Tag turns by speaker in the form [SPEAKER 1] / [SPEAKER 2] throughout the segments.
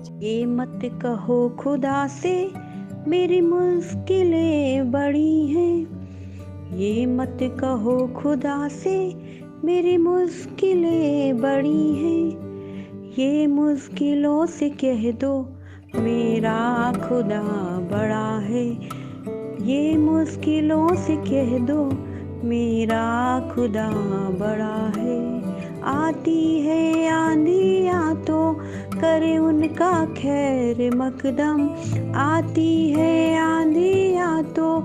[SPEAKER 1] ये मत कहो खुदा से मेरी मुश्किलें बड़ी हैं, ये मत कहो खुदा से मेरी मुश्किलें बड़ी हैं, ये मुश्किलों से कह दो मेरा खुदा बड़ा है, ये मुश्किलों से कह दो मेरा खुदा बड़ा है। आती है आंधियाँ तो करे उनका खैर मकदम, आती है आंधियाँ तो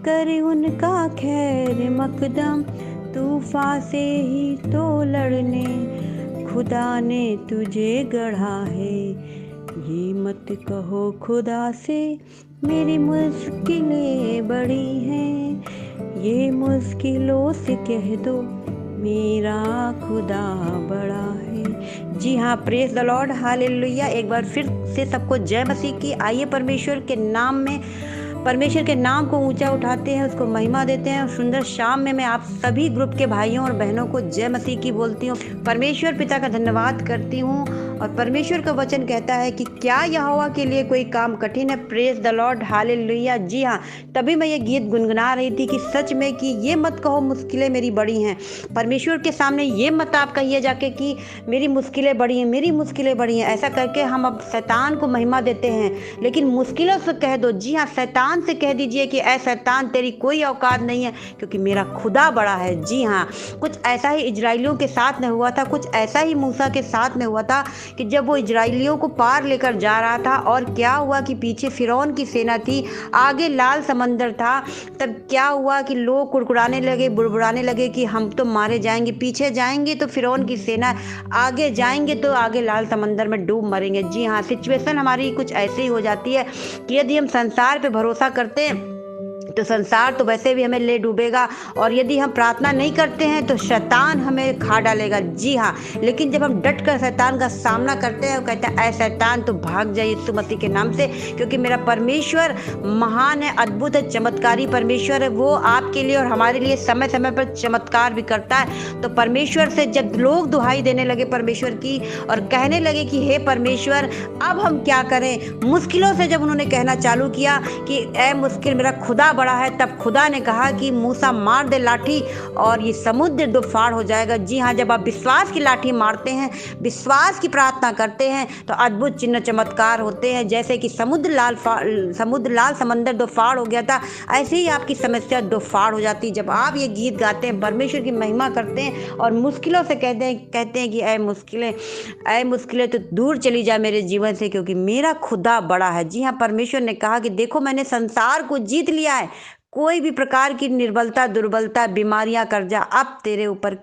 [SPEAKER 1] करे उनका खैर मकदम, तूफान से ही तो लड़ने खुदा ने तुझे गढ़ा है, ये मत कहो खुदा से मेरी मुश्किलें बड़ी हैं, ये मुश्किलों से कह दो मेरा खुदा बड़ा है। जी हाँ, प्रेज द लॉर्ड, हालेलुया। एक बार फिर से सबको जय मसीह की। आइए परमेश्वर के नाम में, परमेश्वर के नाम को ऊंचा उठाते हैं, उसको महिमा देते हैं। सुंदर शाम में मैं आप सभी ग्रुप के भाइयों और बहनों को जय मसीह की बोलती हूँ। परमेश्वर पिता का धन्यवाद करती हूँ। और परमेश्वर का वचन कहता है कि क्या यहोवा के लिए कोई काम कठिन है। Praise the lord, hallelujah. जी हाँ, तभी मैं ये गीत गुनगुना रही थी कि सच में कि ये मत कहो मुश्किलें मेरी बड़ी हैं। परमेश्वर के सामने ये मत आप कहिए जाके कि मेरी मुश्किलें बड़ी हैं, मेरी मुश्किलें बड़ी हैं। ऐसा करके हम अब शैतान को महिमा देते हैं, लेकिन मुश्किलों से कह दो। जी हाँ, शैतान से कह दीजिए कि ऐ शैतान तेरी कोई औकात नहीं है, क्योंकि मेरा खुदा बड़ा है। जी हाँ, कुछ ऐसा ही इजराइलियों के साथ में हुआ था, कुछ ऐसा ही मूसा के साथ में हुआ था कि जब वो इजराइलियों को पार लेकर जा रहा था और क्या हुआ कि पीछे फिरौन की सेना थी, आगे लाल समंदर था। तब क्या हुआ कि लोग कुड़कुड़ाने लगे, बुड़बुड़ाने लगे कि हम तो मारे जाएंगे, पीछे जाएंगे तो फिरौन की सेना, आगे जाएंगे तो आगे लाल समंदर में डूब मरेंगे। जी हाँ, सिचुएशन हमारी कुछ ऐसे ही हो जाती है कि यदि हम संसार पे भरोसा करते हैं तो संसार तो वैसे भी हमें ले डूबेगा, और यदि हम प्रार्थना नहीं करते हैं तो शैतान हमें खा डालेगा। जी हाँ, लेकिन जब हम डट कर शैतान का सामना करते हैं, वो कहता है ऐ शैतान तो भाग जाए यीशु मसीह के नाम से, क्योंकि मेरा परमेश्वर महान है, अद्भुत है, चमत्कारी परमेश्वर है। वो आपके लिए और हमारे लिए समय समय पर चमत्कार भी करता है। तो परमेश्वर से जब लोग दुहाई देने लगे परमेश्वर की और कहने लगे कि हे परमेश्वर अब हम क्या करें, मुश्किलों से जब उन्होंने कहना चालू किया कि ए मुश्किल मेरा खुदा बड़ा है, तब खुदा ने कहा कि मूसा मार दे लाठी और ये समुद्र दो फाड़ हो जाएगा। जी हाँ, जब आप विश्वास की लाठी मारते हैं, विश्वास की प्रार्थना करते हैं, तो अद्भुत चिन्ह चमत्कार होते हैं। जैसे कि समुद्र लाल समंदर दो फाड़ हो गया था, ऐसे ही आपकी समस्या दो फाड़ हो जाती है जब आप ये गीत गाते हैं, परमेश्वर की महिमा करते हैं और मुश्किलों से कहते हैं कि ऐ मुश्किलें तो दूर चली जा मेरे जीवन से, क्योंकि मेरा खुदा बड़ा है। जी हाँ, परमेश्वर ने कहा कि देखो मैंने संसार को जीत लिया है, कोई भी प्रकार की निर्बलता, दुर्बलता, बीमारियां, कर्जा अब तेरे ऊपर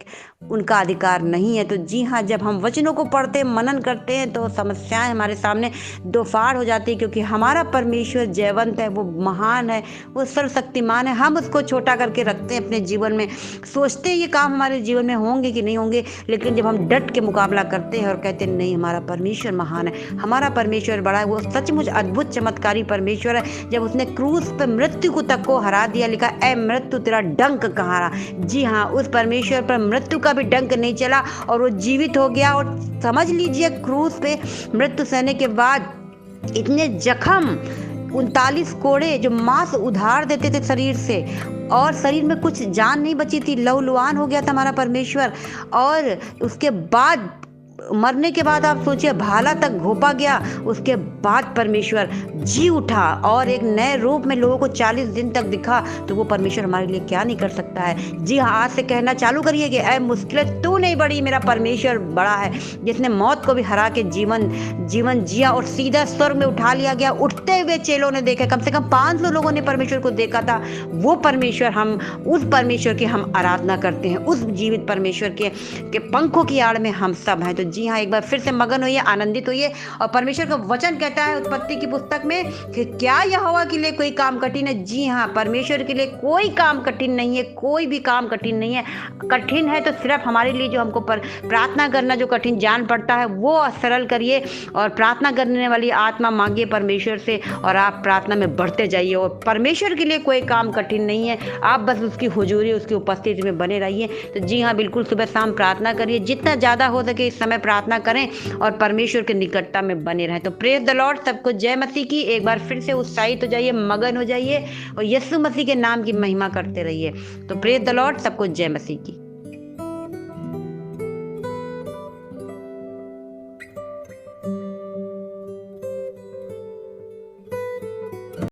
[SPEAKER 1] उनका अधिकार नहीं है। तो जी हाँ, जब हम वचनों को पढ़ते हैं, मनन करते हैं, तो समस्याएं हमारे सामने दोफाड़ हो जाती है, क्योंकि हमारा परमेश्वर जयवंत है, वो महान है, वो सर्वशक्तिमान है। हम उसको छोटा करके रखते हैं अपने जीवन में, सोचते हैं ये काम हमारे जीवन में होंगे कि नहीं होंगे, लेकिन जब हम डट के मुकाबला करते हैं और कहते हैं नहीं हमारा परमेश्वर महान है, हमारा परमेश्वर बड़ा है, वो सचमुच अद्भुत चमत्कारी परमेश्वर है। जब उसने क्रूस पर मृत्यु को तक को हरा दिया, लिखा ऐ मृत्यु तेरा डंक कहाँ रहा। जी हाँ, उस परमेश्वर पर मृत्यु का भी डंक नहीं चला और वो जीवित हो गया। और समझ लीजिए क्रूस पे मृत्यु सहने के बाद इतने जख्म, 39 कोड़े जो मांस उधार देते थे शरीर से, और शरीर में कुछ जान नहीं बची थी, लहूलुहान हो गया था हमारा परमेश्वर। और उसके बाद मरने के बाद आप सोचिए भाला तक घोपा गया, उसके बाद परमेश्वर जी उठा और एक नए रूप में लोगों को 40 दिन तक दिखा। तो वो परमेश्वर हमारे लिए क्या नहीं कर सकता है। जी हाँ, आज से कहना चालू करिए कि ऐ मुश्किलें तू नहीं बड़ी, मेरा परमेश्वर बड़ा है, जिसने मौत को भी हरा के जीवन जिया और सीधा स्वर्ग में उठा लिया गया। उठते हुए चेलों ने देखा, कम से कम 500 लोगों ने परमेश्वर को देखा था। वो परमेश्वर, हम उस परमेश्वर की हम आराधना करते हैं, उस जीवित परमेश्वर के पंखों की आड़ में हम सब हैं। तो जी हाँ, एक बार फिर से मगन होइए, आनंदित होइए। और परमेश्वर का वचन कहता है उत्पत्ति की पुस्तक में कि क्या यहोवा के लिए कोई काम कठिन है। जी हाँ, परमेश्वर के लिए कोई काम कठिन नहीं है, कोई भी काम कठिन नहीं है। कठिन है तो सिर्फ हमारे लिए जो हमको प्रार्थना करना जो कठिन जान पड़ता है, वो सरल करिए और प्रार्थना करने वाली आत्मा मांगिए परमेश्वर से, और आप प्रार्थना में बढ़ते जाइए। और परमेश्वर के लिए कोई काम कठिन नहीं है, आप बस उसकी हुजूरी, उसकी उपस्थिति में बने रहिए। तो जी हाँ, बिल्कुल सुबह शाम प्रार्थना करिए, जितना ज़्यादा हो सके इस समय प्रार्थना करें और परमेश्वर की निकटता में बने रहें। तो प्रेज द लॉर्ड, सबको जय मसीह की। एक बार फिर से उत्साहित हो जाइए, मगन हो जाइए और यीशु मसीह के नाम की महिमा करते रहिए। तो प्रेज द लॉर्ड, सबको जय मसीह की।